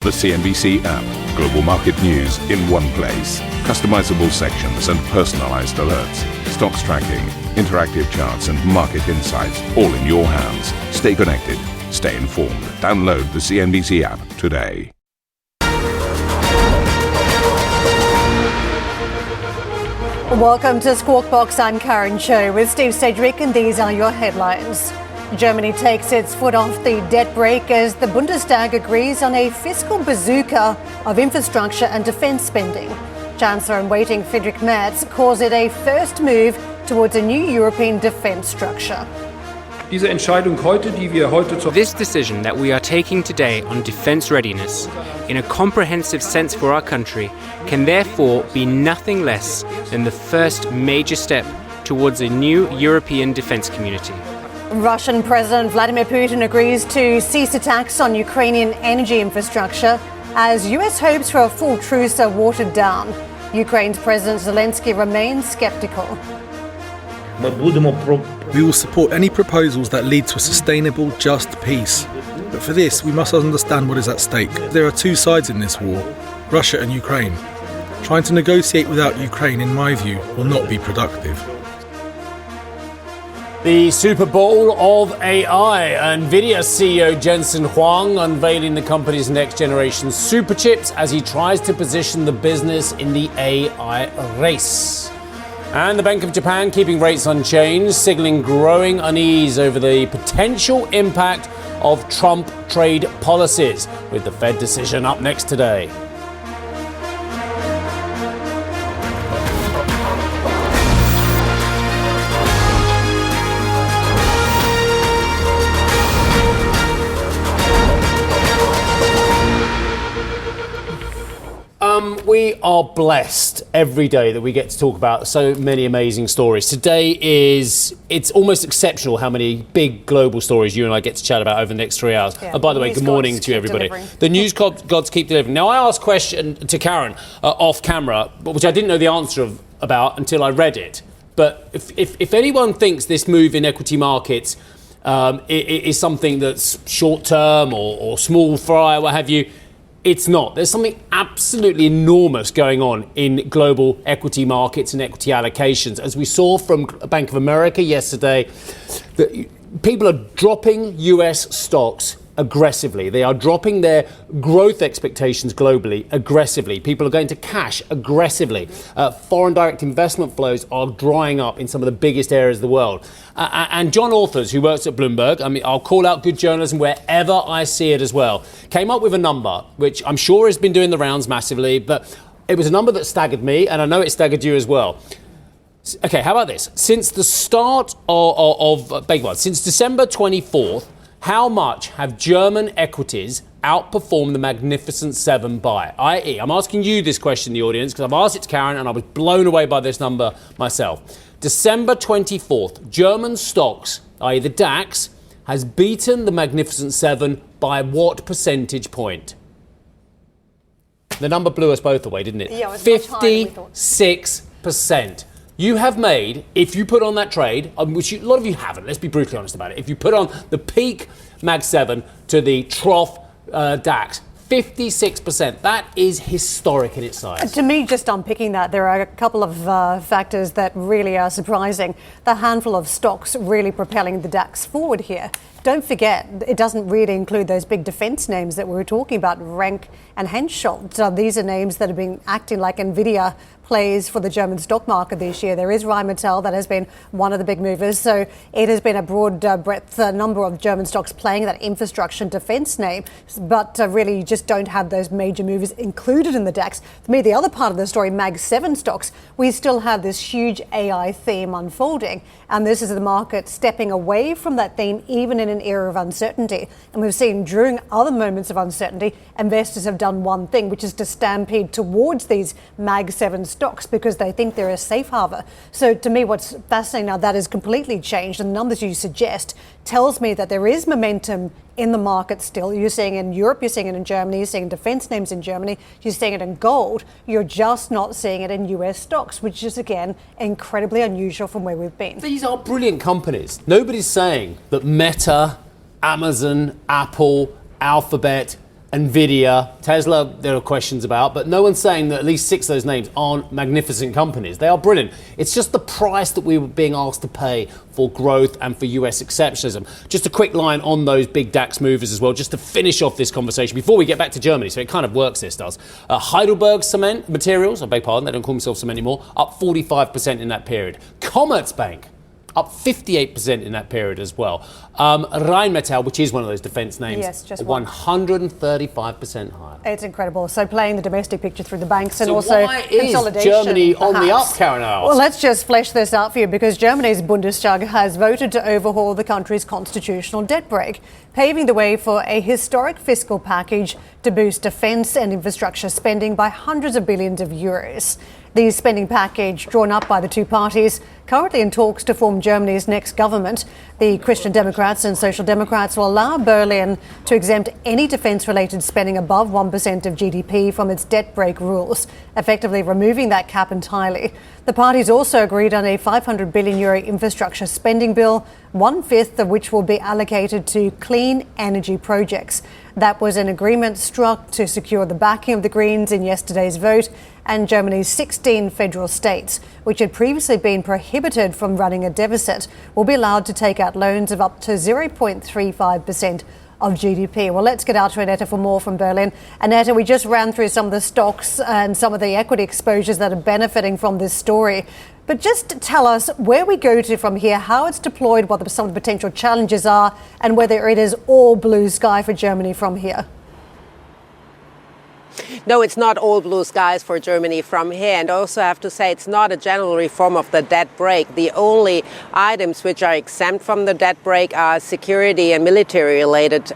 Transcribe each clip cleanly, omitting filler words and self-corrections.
The CNBC app. Global market news in one place. Customizable sections and personalized alerts. Stocks tracking, interactive charts and market insights all in your hands. Stay connected. Stay informed. Download the CNBC app today. Welcome to Squawk Box. I'm Karen Cho with Steve Sedgwick, and these are your headlines. Germany takes its foot off the debt brake as the Bundestag agrees on a fiscal bazooka of infrastructure and defence spending. Chancellor-in-waiting Friedrich Merz calls it a first move towards a new European defence structure. This decision that we are taking today on defence readiness, in a comprehensive sense for our country, can therefore be nothing less than the first major step towards a new European defence community. Russian President Vladimir Putin agrees to cease attacks on Ukrainian energy infrastructure as US hopes for a full truce are watered down. Ukraine's President Zelenskyy remains sceptical. We will support any proposals that lead to a sustainable, just peace. But for this, we must understand what is at stake. There are two sides in this war, Russia and Ukraine. Trying to negotiate without Ukraine, in my view, will not be productive. The Super Bowl of AI. Nvidia CEO Jensen Huang unveiling the company's next generation super chips as he tries to position the business in the AI race. And the Bank of Japan keeping rates unchanged, signaling growing unease over the potential impact of Trump trade policies, with the Fed decision up next today. We are blessed every day that we get to talk about so many amazing stories. Today it's almost exceptional how many big global stories you and I get to chat about over the next 3 hours. Yeah, and by the way, good morning to everybody. The news gods keep delivering. Now, I asked a question to Karen off camera, which I didn't know the answer about until I read it. But if anyone thinks this move in equity markets is something that's short term or small fry, what have you, it's not. There's something absolutely enormous going on in global equity markets and equity allocations. As we saw from Bank of America yesterday, that people are dropping US stocks aggressively. They are dropping their growth expectations globally aggressively. People are going to cash aggressively. Foreign direct investment flows are drying up in some of the biggest areas of the world. And John Authers, who works at Bloomberg, I mean, I'll call out good journalism wherever I see it as well, came up with a number, which I'm sure has been doing the rounds massively, but it was a number that staggered me, and I know it staggered you as well. Okay, how about this? Since the start since December 24th, how much have German equities outperformed the Magnificent Seven by? i.e., I'm asking you this question, the audience, because I've asked it to Karen and I was blown away by this number myself. December 24th, German stocks, i.e. the DAX, has beaten the Magnificent Seven by what percentage point? The number blew us both away, didn't it? Yeah, it was 56%. You have made, if you put on that trade, which a lot of you haven't, let's be brutally honest about it, if you put on the peak Mag 7 to the trough DAX, 56%. That is historic in its size. To me, just unpicking that, there are a couple of factors that really are surprising. The handful of stocks really propelling the DAX forward here. Don't forget, it doesn't really include those big defence names that we were talking about, Rank and Hensoldt. These are names that have been acting like Nvidia plays for the German stock market this year. There is Rheinmetall that has been one of the big movers. So it has been a broad breadth number of German stocks playing that infrastructure and defence name. But really, you just don't have those major movers included in the DAX. For me, the other part of the story, Mag 7 stocks, we still have this huge AI theme unfolding. And this is the market stepping away from that theme, even in an era of uncertainty. And we've seen during other moments of uncertainty, investors have done one thing, which is to stampede towards these Mag 7 stocks because they think they're a safe harbor. So to me, what's fascinating now, that has completely changed. And the numbers you suggest tells me that there is momentum in the market still. You're seeing it in Europe, you're seeing it in Germany, you're seeing defense names in Germany, you're seeing it in gold. You're just not seeing it in US stocks, which is, again, incredibly unusual from where we've been. These are brilliant companies. Nobody's saying that Meta, Amazon, Apple, Alphabet, Nvidia, Tesla, there are questions about, but no one's saying that at least 6 of those names aren't magnificent companies. They are brilliant. It's just the price that we were being asked to pay for growth and for US exceptionalism. Just a quick line on those big DAX movers as well, just to finish off this conversation before we get back to Germany. So it kind of works, this does. Heidelberg Cement Materials, I beg pardon, they don't call themselves cement anymore, up 45% in that period. Commerzbank, up 58% in that period as well. Rheinmetall, which is one of those defence names, yes, just 135% higher. It's incredible. So playing the domestic picture through the banks and So also why is consolidation. Germany on the perhaps. up, Karen House? Well, let's just flesh this out for you, because Germany's Bundestag has voted to overhaul the country's constitutional debt brake, paving the way for a historic fiscal package to boost defence and infrastructure spending by hundreds of billions of euros. The spending package, drawn up by the two parties, currently in talks to form Germany's next government. The Christian Democrats and Social Democrats will allow Berlin to exempt any defence-related spending above 1% of GDP from its debt brake rules, effectively removing that cap entirely. The parties also agreed on a €500 billion infrastructure spending bill, 1/5 of which will be allocated to clean energy projects. That was an agreement struck to secure the backing of the Greens in yesterday's vote, and Germany's 16 federal states, which had previously been prohibited from running a deficit, will be allowed to take out loans of up to 0.35% of GDP. Well, let's get out to Annette for more from Berlin. Annette, we just ran through some of the stocks and some of the equity exposures that are benefiting from this story. But just tell us where we go to from here, how it's deployed, what some of the potential challenges are, and whether it is all blue sky for Germany from here. No, it's not all blue skies for Germany from here. And I also have to say it's not a general reform of the debt brake. The only items which are exempt from the debt brake are security and military-related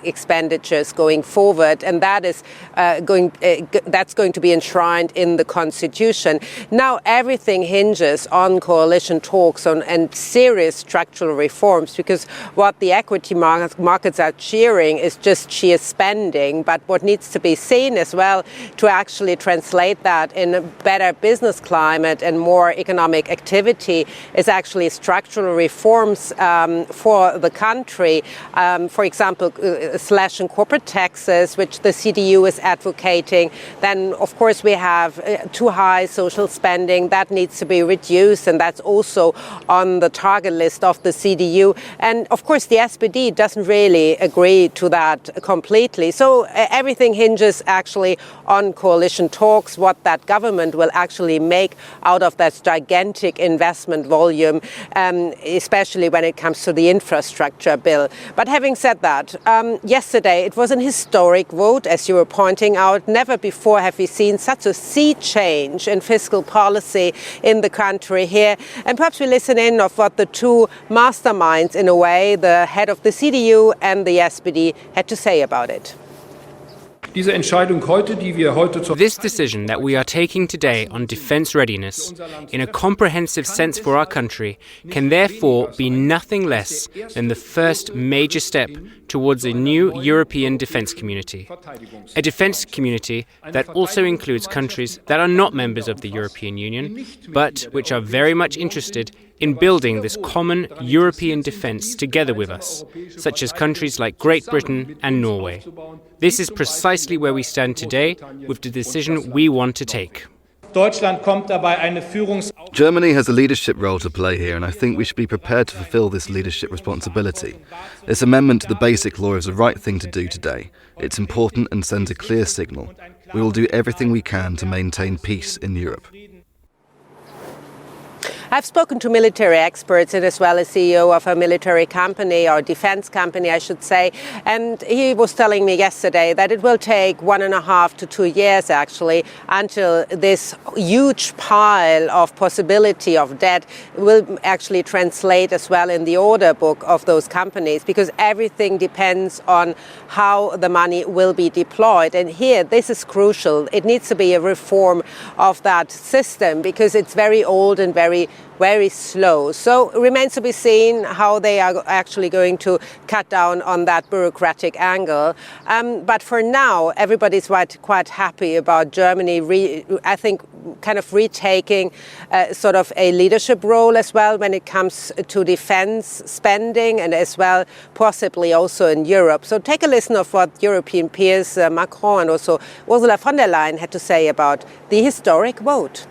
expenditures going forward. And that is that's going to be enshrined in the Constitution. Now, everything hinges on coalition talks and serious structural reforms, because what the equity markets are cheering is just sheer spending. But what needs to be seen as well to actually translate that in a better business climate and more economic activity is actually structural reforms for the country. For example, slashing corporate taxes, which the CDU is advocating. Then, of course, we have too high social spending that needs to be reduced, and that's also on the target list of the CDU. And, of course, the SPD doesn't really agree to that completely. So everything hinges actually on coalition talks, what that government will actually make out of that gigantic investment volume, especially when it comes to the infrastructure bill. But having said that, yesterday it was an historic vote, as you were pointing out. Never before have we seen such a sea change in fiscal policy in the country here. And perhaps we listen in of what the two masterminds, in a way, the head of the CDU and the SPD, had to say about it. This decision that we are taking today on defence readiness, in a comprehensive sense for our country, can therefore be nothing less than the first major step towards a new European defence community. A defence community that also includes countries that are not members of the European Union, but which are very much interested in building this common European defence together with us, such as countries like Great Britain and Norway. This is precisely where we stand today with the decision we want to take. Germany has a leadership role to play here, and I think we should be prepared to fulfil this leadership responsibility. This amendment to the Basic Law is the right thing to do today. It's important and sends a clear signal. We will do everything we can to maintain peace in Europe. I've spoken to military experts and as well as CEO of a military company, or defense company, I should say. And he was telling me yesterday that it will take 1.5 to 2 years, actually, until this huge pile of possibility of debt will actually translate as well in the order book of those companies, because everything depends on how the money will be deployed. And here, this is crucial. It needs to be a reform of that system, because it's very old and very slow. So it remains to be seen how they are actually going to cut down on that bureaucratic angle. But for now, everybody's quite happy about Germany, I think, kind of retaking sort of a leadership role as well when it comes to defense spending and as well possibly also in Europe. So take a listen of what European peers Macron and also Ursula von der Leyen had to say about the historic vote.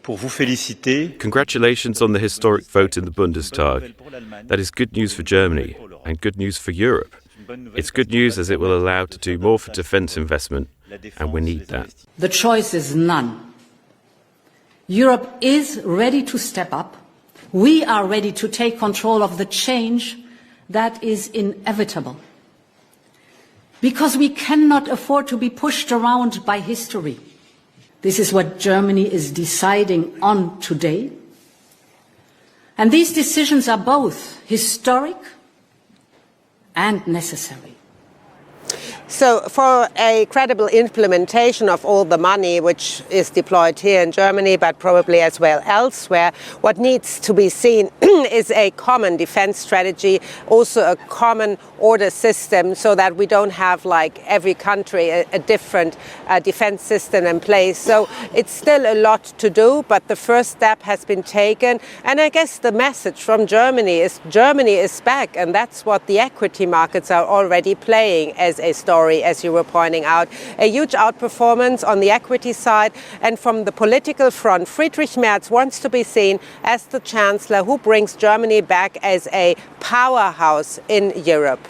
Congratulations on the historic vote in the Bundestag. That is good news for Germany and good news for Europe. It's good news as it will allow to do more for defence investment, and we need that. The choice is none. Europe is ready to step up. We are ready to take control of the change that is inevitable. Because we cannot afford to be pushed around by history. This is what Germany is deciding on today. And these decisions are both historic and necessary. So for a credible implementation of all the money which is deployed here in Germany, but probably as well elsewhere, what needs to be seen is a common defense strategy, also a common order system, so that we don't have like every country a different defense system in place. So it's still a lot to do, but the first step has been taken. And I guess the message from Germany is back, and that's what the equity markets are already playing as a story, as you were pointing out. A huge outperformance on the equity side, and from the political front, Friedrich Merz wants to be seen as the Chancellor who brings Germany back as a powerhouse in Europe.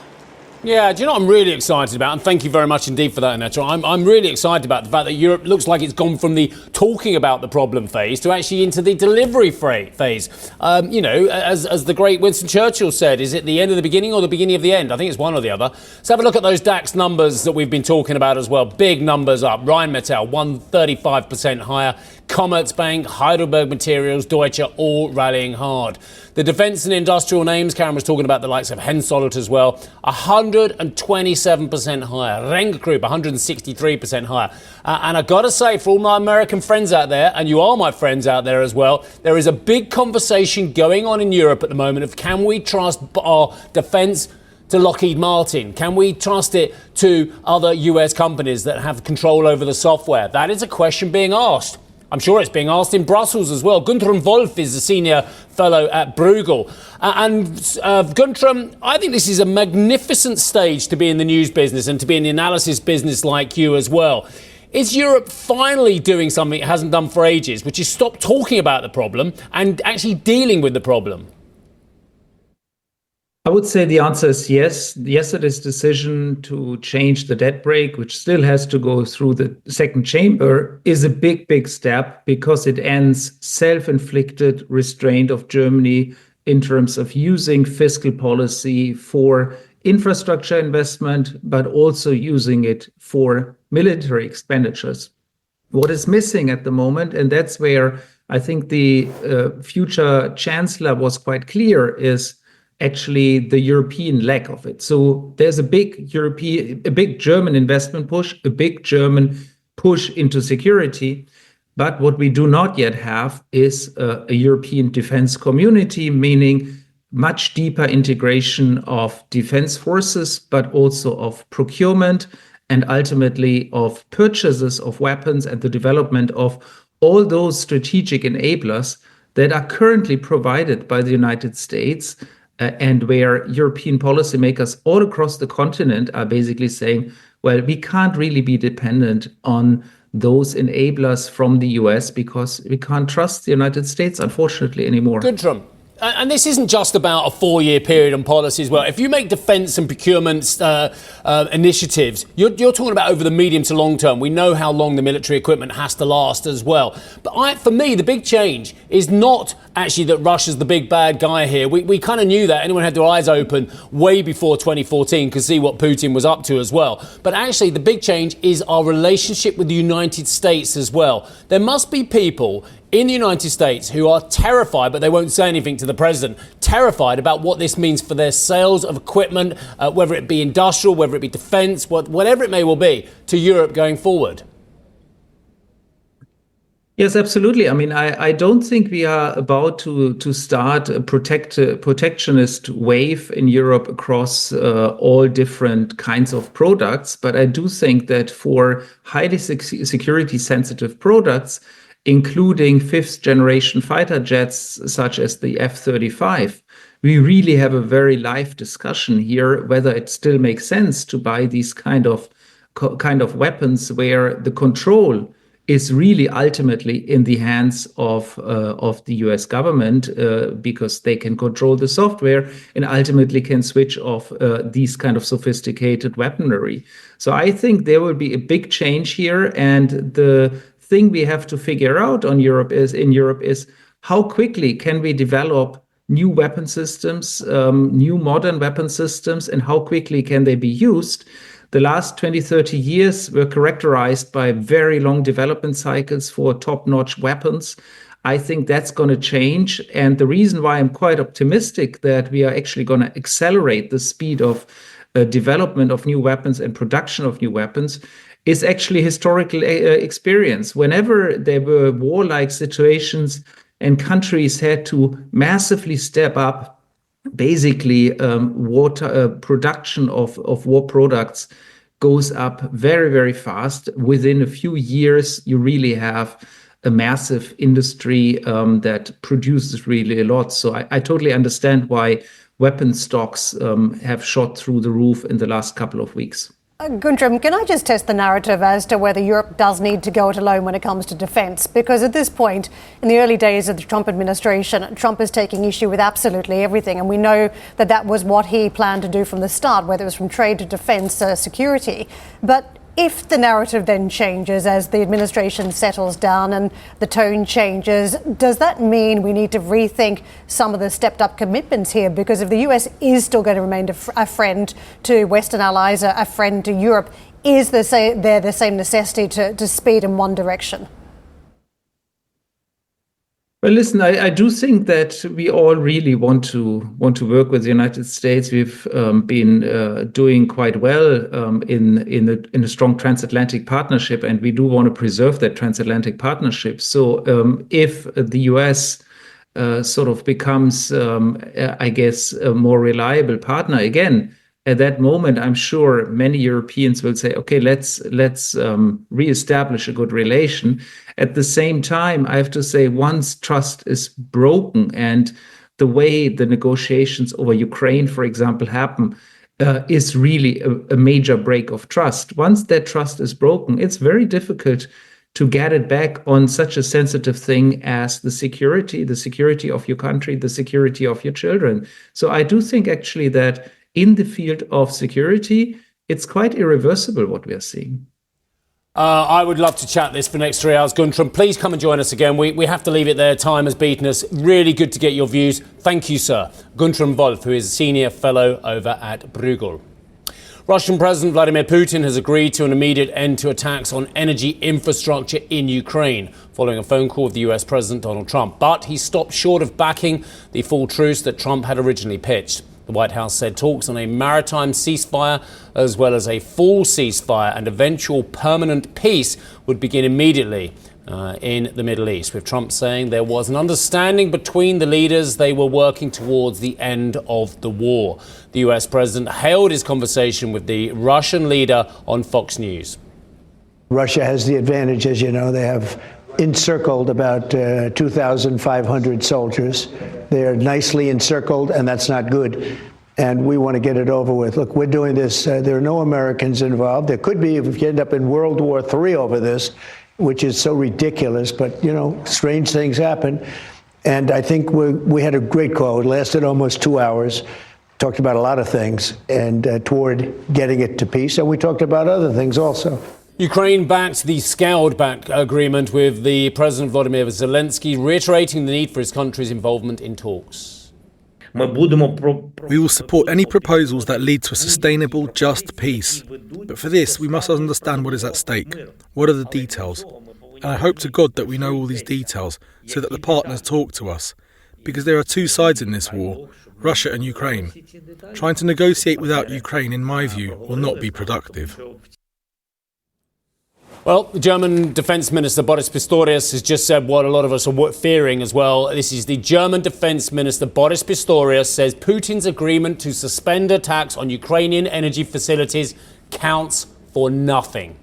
Yeah, do you know what I'm really excited about? And thank you very much indeed for that, Annette. I'm really excited about the fact that Europe looks like it's gone from the talking about the problem phase to actually into the delivery phase. As the great Winston Churchill said, is it the end of the beginning or the beginning of the end? I think it's one or the other. Let's have a look at those DAX numbers that we've been talking about as well. Big numbers up. Rheinmetall, 135% higher. Commerzbank, Heidelberg Materials, Deutsche, all rallying hard. The defence and industrial names, Karen was talking about the likes of Hensoldt as well, 127% higher. Renk Group, 163% higher. And I've got to say, for all my American friends out there, and you are my friends out there as well, there is a big conversation going on in Europe at the moment of can we trust our defence to Lockheed Martin? Can we trust it to other US companies that have control over the software? That is a question being asked. I'm sure it's being asked in Brussels as well. Guntram Wolf is a senior fellow at Bruegel. Guntram, I think this is a magnificent stage to be in the news business and to be in the analysis business like you as well. Is Europe finally doing something it hasn't done for ages, which is stop talking about the problem and actually dealing with the problem? I would say the answer is yes. Yesterday's decision to change the debt brake, which still has to go through the second chamber, is a big, big step because it ends self-inflicted restraint of Germany in terms of using fiscal policy for infrastructure investment, but also using it for military expenditures. What is missing at the moment, and that's where I think the future chancellor was quite clear, is actually the European lack of it. So there's a big German investment push, a big German push into security. But what we do not yet have is a European defense community, meaning much deeper integration of defense forces, but also of procurement and ultimately of purchases of weapons and the development of all those strategic enablers that are currently provided by the United States. And where European policymakers all across the continent are basically saying, well, we can't really be dependent on those enablers from the US because we can't trust the United States, unfortunately, anymore. Guntram. And this isn't just about a 4-year period on policy as well. If you make defence and procurement initiatives, you're talking about over the medium to long term. We know how long the military equipment has to last as well. But for me, the big change is not actually that Russia's the big bad guy here. We kind of knew that. Anyone had their eyes open way before 2014 could see what Putin was up to as well. But actually, the big change is our relationship with the United States as well. There must be people in the United States who are terrified, but they won't say anything to the president, terrified about what this means for their sales of equipment, whether it be industrial, whether it be defence, whatever it may well be, to Europe going forward. Yes, absolutely. I mean, I don't think we are about to start a protectionist wave in Europe across all different kinds of products. But I do think that for highly security sensitive products, including fifth generation fighter jets such as the F-35, we really have a very live discussion here whether it still makes sense to buy these kind of weapons where the control is really ultimately in the hands of the US government because they can control the software and ultimately can switch off these kind of sophisticated weaponry. So I think there will be a big change here, and the thing we have to figure out in Europe is how quickly can we develop new weapon systems, new modern weapon systems, and how quickly can they be used. The last 20, 30 years were characterized by very long development cycles for top-notch weapons. I think that's going to change. And the reason why I'm quite optimistic that we are actually going to accelerate the speed of development of new weapons and production of new weapons is actually historical experience. Whenever there were warlike situations and countries had to massively step up basically production of war products goes up very, very fast. Within a few years, you really have a massive industry that produces really a lot. So I totally understand why weapon stocks have shot through the roof in the last couple of weeks. Guntram, can I just test the narrative as to whether Europe does need to go it alone when it comes to defence? Because at this point, in the early days of the Trump administration, Trump is taking issue with absolutely everything. And we know that that was what he planned to do from the start, whether it was from trade to defence, security. But if the narrative then changes as the administration settles down and the tone changes, does that mean we need to rethink some of the stepped up commitments here? Because if the US is still going to remain a friend to Western allies, a friend to Europe, is there the same necessity to speed in one direction? Well, listen, I do think that we all really want to work with the United States. We've been doing quite well in a strong transatlantic partnership, and we do want to preserve that transatlantic partnership. So if the US sort of becomes, I guess, a more reliable partner again, at that moment, I'm sure many Europeans will say, okay, let's reestablish a good relation. At the same time, I have to say, once trust is broken and the way the negotiations over Ukraine, for example, happen, is really a major break of trust. Once that trust is broken, it's very difficult to get it back on such a sensitive thing as the security of your country, the security of your children. So I do think actually that in the field of security, it's quite irreversible what we are seeing. I would love to chat this for the next 3 hours. Guntram, please come and join us again. We have to leave it there. Time has beaten us. Really good to get your views. Thank you, sir. Guntram Wolf, who is a senior fellow over at Bruegel. Russian President Vladimir Putin has agreed to an immediate end to attacks on energy infrastructure in Ukraine, following a phone call with the US President Donald Trump. But he stopped short of backing the full truce that Trump had originally pitched. The White House said talks on a maritime ceasefire, as well as a full ceasefire and eventual permanent peace, would begin immediately in the Middle East, with Trump saying there was an understanding between the leaders. They were working towards the end of the war. The US president hailed his conversation with the Russian leader on Fox News. Russia has the advantage, as you know. They have encircled about 2,500 soldiers. They are nicely encircled, and that's not good. And we want to get it over with. Look, we're doing this. There are no Americans involved. There could be if you end up in World War III over this, which is so ridiculous. But, you know, strange things happen. And I think we had a great call. It lasted almost 2 hours. Talked about a lot of things and toward getting it to peace. And we talked about other things also. Ukraine backed the scaled-back agreement with the President Vladimir Zelenskyy, reiterating the need for his country's involvement in talks. We will support any proposals that lead to a sustainable, just peace. But for this, we must understand what is at stake. What are the details? And I hope to God that we know all these details so that the partners talk to us. Because there are two sides in this war, Russia and Ukraine. Trying to negotiate without Ukraine, in my view, will not be productive. Well, the German Defence Minister Boris Pistorius has just said what a lot of us are fearing as well. This is the German Defence Minister Boris Pistorius says Putin's agreement to suspend attacks on Ukrainian energy facilities counts for nothing.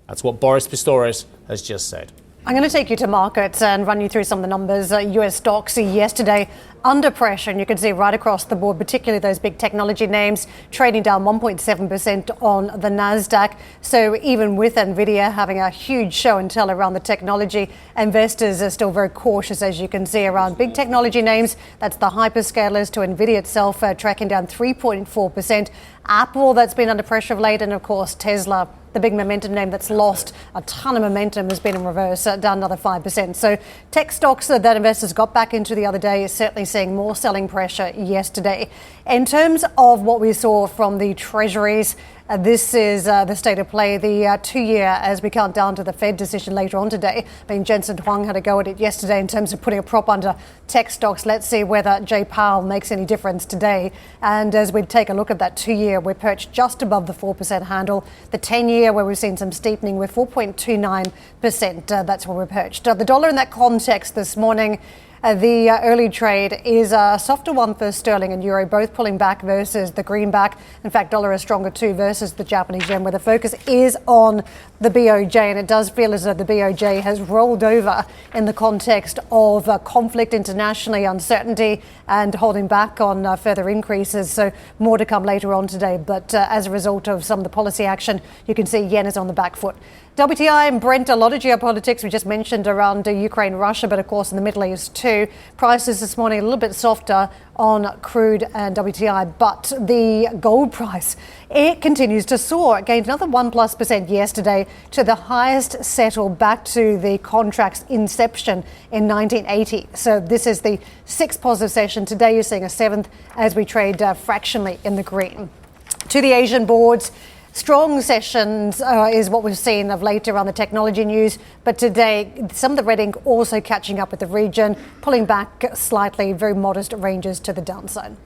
That's what Boris Pistorius has just said. I'm going to take you to markets and run you through some of the numbers. US stocks yesterday under pressure, and you can see right across the board, particularly those big technology names, trading down 1.7% on the Nasdaq. So even with Nvidia having a huge show and tell around the technology, investors are still very cautious, as you can see, around big technology names. That's the hyperscalers to Nvidia itself, tracking down 3.4%. Apple, that's been under pressure of late, and of course Tesla, the big momentum name that's lost a ton of momentum, has been in reverse, down another 5%. So tech stocks that investors got back into the other day is certainly seeing more selling pressure yesterday. In terms of what we saw from the treasuries, this is the state of play, the 2-year, as we count down to the Fed decision later on today. I mean, Jensen Huang had a go at it yesterday in terms of putting a prop under tech stocks. Let's see whether Jay Powell makes any difference today. And as we take a look at that 2-year, we're perched just above the 4% handle. The 10-year, where we've seen some steepening, we're 4.29%. That's where we're perched. The dollar in that context this morning, the early trade is a softer one for sterling and euro, both pulling back versus the greenback. In fact, dollar is stronger too versus the Japanese yen, where the focus is on the BOJ. And it does feel as though the BOJ has rolled over in the context of conflict internationally, uncertainty, and holding back on further increases. So more to come later on today. But as a result of some of the policy action, you can see yen is on the back foot. WTI and Brent, a lot of geopolitics we just mentioned around Ukraine, Russia, but of course in the Middle East too. Prices this morning a little bit softer on crude and WTI, but the gold price, it continues to soar. It gained another 1+% yesterday to the highest settled back to the contract's inception in 1980. So this is the 6th positive session. Today you're seeing a 7th as we trade fractionally in the green. To the Asian boards, strong sessions is what we've seen of late around the technology news. But today, some of the red ink also catching up with the region, pulling back slightly, very modest ranges to the downside.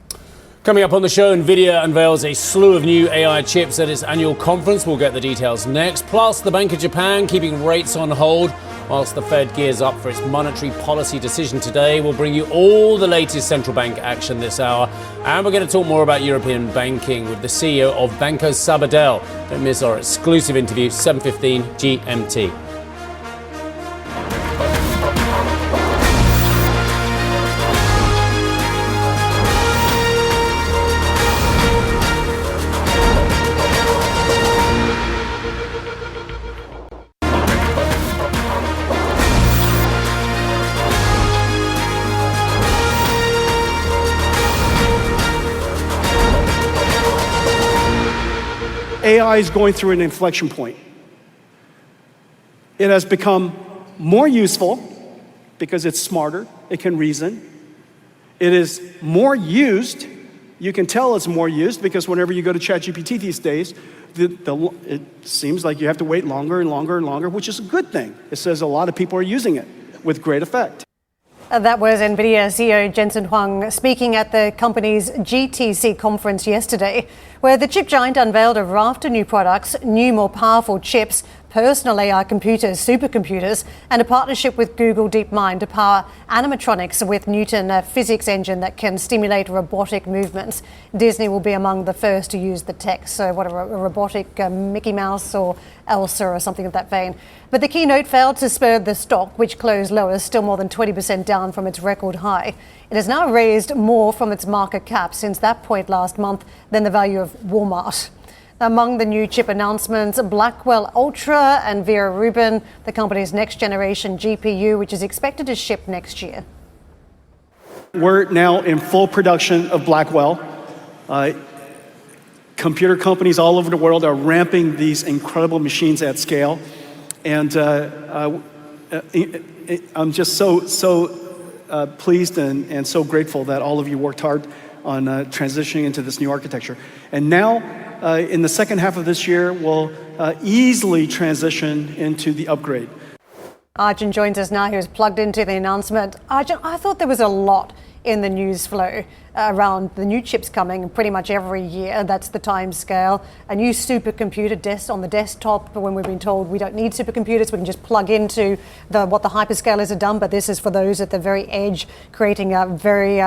Coming up on the show, Nvidia unveils a slew of new AI chips at its annual conference. We'll get the details next. Plus, the Bank of Japan keeping rates on hold whilst the Fed gears up for its monetary policy decision today. We'll bring you all the latest central bank action this hour. And we're going to talk more about European banking with the CEO of Banco Sabadell. Don't miss our exclusive interview, 7:15 GMT. AI is going through an inflection point. It has become more useful because it's smarter, it can reason. It is more used. You can tell it's more used because whenever you go to ChatGPT these days, it seems like you have to wait longer and longer and longer, which is a good thing. It says a lot of people are using it with great effect. That was Nvidia CEO Jensen Huang speaking at the company's GTC conference yesterday, where the chip giant unveiled a raft of new products, new, more powerful chips, personal AI computers, supercomputers, and a partnership with Google DeepMind to power animatronics with Newton, a physics engine that can stimulate robotic movements. Disney will be among the first to use the tech, so what a robotic Mickey Mouse or Elsa or something of that vein. But the keynote failed to spur the stock, which closed lower, still more than 20% down from its record high. It has now raised more from its market cap since that point last month than the value of Walmart. Among the new chip announcements, Blackwell Ultra and Vera Rubin, the company's next generation GPU, which is expected to ship next year. We're now in full production of Blackwell. Computer companies all over the world are ramping these incredible machines at scale. And I'm just so pleased and so grateful that all of you worked hard on transitioning into this new architecture. And now, in the second half of this year, we'll easily transition into the upgrade. Arjun joins us now. He was plugged into the announcement. Arjun, I thought there was a lot in the news flow around the new chips coming pretty much every year. That's the time scale. A new supercomputer on the desktop, when we've been told we don't need supercomputers, we can just plug into what the hyperscalers have done, but this is for those at the very edge, creating a very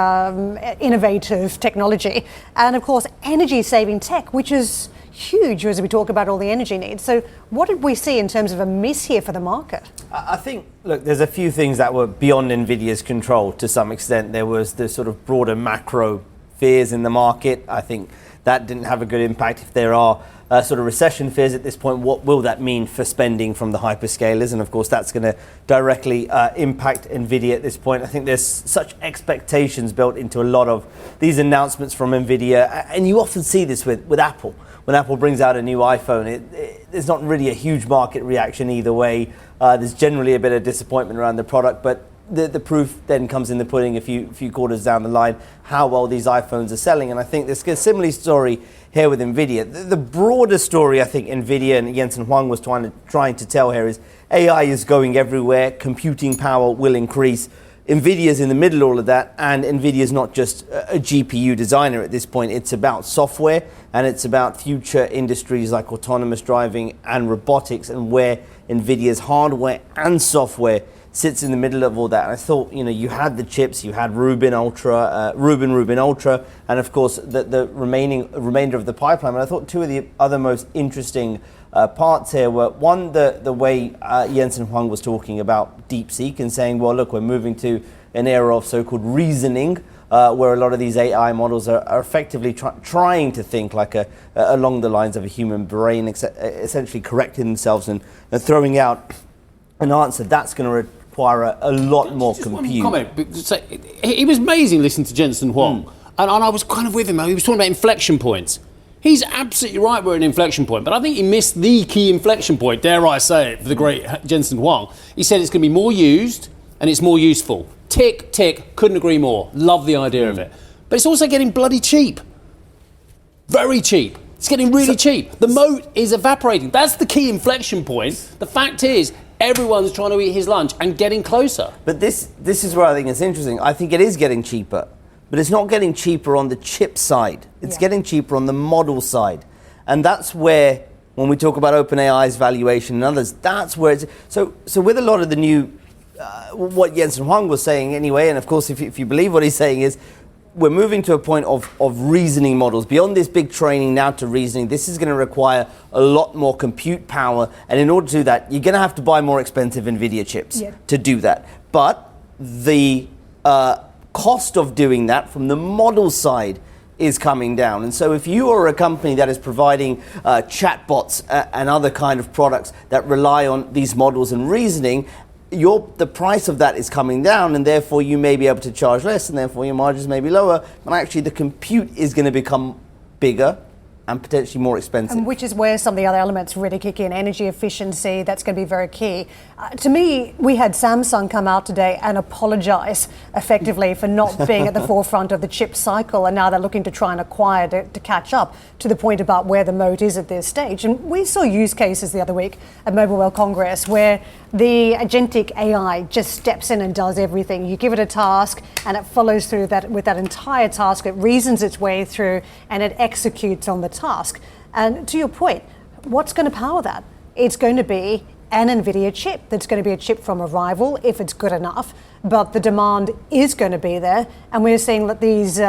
innovative technology. And of course, energy-saving tech, which is huge as we talk about all the energy needs. So what did we see in terms of a miss here for the market? I think, look, there's a few things that were beyond Nvidia's control to some extent. There was the sort of broader macro fears in the market. I think that didn't have a good impact. If there are sort of recession fears at this point, what will that mean for spending from the hyperscalers? And of course, that's going to directly impact Nvidia at this point. I think there's such expectations built into a lot of these announcements from Nvidia. And you often see this with Apple. When Apple brings out a new iPhone, there's not really a huge market reaction either way. There's generally a bit of disappointment around the product, but the proof then comes in the pudding a few quarters down the line, how well these iPhones are selling. And I think there's a similar story here with Nvidia. The broader story I think Nvidia and Jensen Huang was trying to tell here is AI is going everywhere, computing power will increase. Nvidia's in the middle of all of that, and Nvidia's not just a GPU designer at this point. It's about software, and it's about future industries like autonomous driving and robotics, and where Nvidia's hardware and software sits in the middle of all that. And I thought, you had the chips, you had Rubin Ultra, and of course the remainder of the pipeline. And I thought two of the other most interesting parts here were, one, the way Jensen Huang was talking about DeepSeek and saying, well, look, we're moving to an era of so-called reasoning, where a lot of these AI models are effectively trying to think like along the lines of a human brain, essentially correcting themselves and throwing out an answer. That's going to require a lot more compute. One comment. It was amazing listening to Jensen Huang, and I was kind of with him. He was talking about inflection points. He's absolutely right, we're at an inflection point, but I think he missed the key inflection point, dare I say it, for the great Jensen Huang. He said it's going to be more used and it's more useful. Tick, tick, couldn't agree more. Love the idea of it. But it's also getting bloody cheap. Very cheap. It's getting really cheap. The moat is evaporating. That's the key inflection point. The fact is, everyone's trying to eat his lunch and getting closer. But this is where I think it's interesting. I think it is getting cheaper. But it's not getting cheaper on the chip side. It's getting cheaper on the model side. And that's where, when we talk about OpenAI's valuation and others, that's where it's... So with a lot of the new... what Jensen Huang was saying anyway, and of course if you believe what he's saying, is we're moving to a point of reasoning models. Beyond this big training now to reasoning, this is going to require a lot more compute power. And in order to do that, you're going to have to buy more expensive Nvidia chips to do that. But the... cost of doing that from the model side is coming down. And so if you are a company that is providing chatbots and other kind of products that rely on these models and reasoning, the price of that is coming down, and therefore you may be able to charge less, and therefore your margins may be lower. And actually the compute is going to become bigger and potentially more expensive. And which is where some of the other elements really kick in. Energy efficiency, that's going to be very key. To me, we had Samsung come out today and apologise effectively for not being at the forefront of the chip cycle, and now they're looking to try and acquire to catch up to the point about where the moat is at this stage. And we saw use cases the other week at Mobile World Congress where the agentic AI just steps in and does everything. You give it a task and it follows through that with that entire task. It reasons its way through and it executes on the task. And to your point, what's going to power that? It's going to be an Nvidia chip. That's going to be a chip from a rival if it's good enough, but the demand is going to be there. And we're seeing that these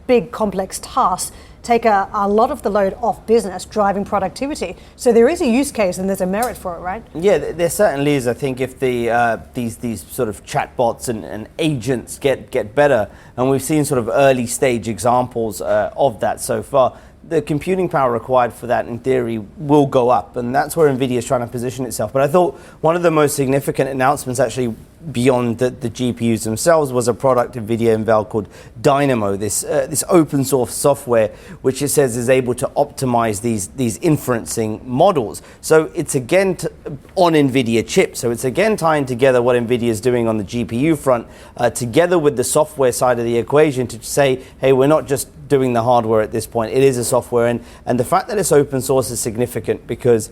big complex tasks take a lot of the load off business, driving productivity. So there is a use case and there's a merit for it, right? Yeah, there certainly is. I think if these sort of chatbots and agents get better, and we've seen sort of early stage examples of that so far, the computing power required for that, in theory, will go up. And that's where Nvidia is trying to position itself. But I thought one of the most significant announcements, actually, beyond the GPUs themselves, was a product Nvidia unveiled called Dynamo, this open source software, which it says is able to optimize these inferencing models. So it's again on Nvidia chips. So it's again tying together what Nvidia is doing on the GPU front, together with the software side of the equation, to say, hey, we're not just doing the hardware at this point. It is a software. And the fact that it's open source is significant, because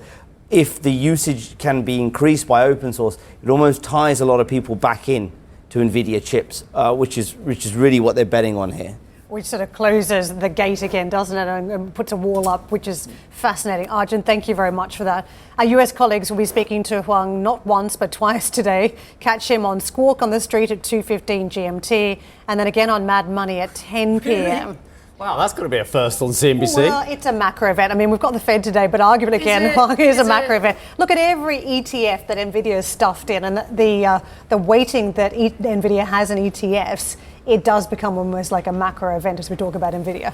if the usage can be increased by open source, it almost ties a lot of people back in to Nvidia chips, which is really what they're betting on here. Which sort of closes the gate again, doesn't it, and puts a wall up, which is fascinating. Arjun, thank you very much for that. Our US colleagues will be speaking to Huang not once but twice today. Catch him on Squawk on the Street at 2:15 GMT, and then again on Mad Money at 10 p.m. Wow, that's going to be a first on CNBC. Well, it's a macro event. I mean, we've got the Fed today, but arguably again, Huang is a macro event. Look at every ETF that Nvidia is stuffed in, and the weighting that Nvidia has in ETFs. It does become almost like a macro event as we talk about Nvidia.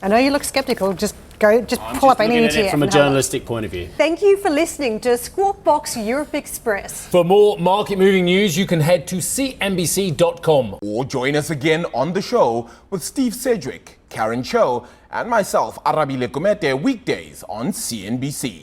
I know you look skeptical. Just pull up any ETF. From a journalistic point of view. Thank you for listening to Squawk Box Europe Express. For more market-moving news, you can head to cnbc.com. Or join us again on the show with Steve Sedgwick, Karen Cho, and myself, Arabile Gumete, weekdays on CNBC.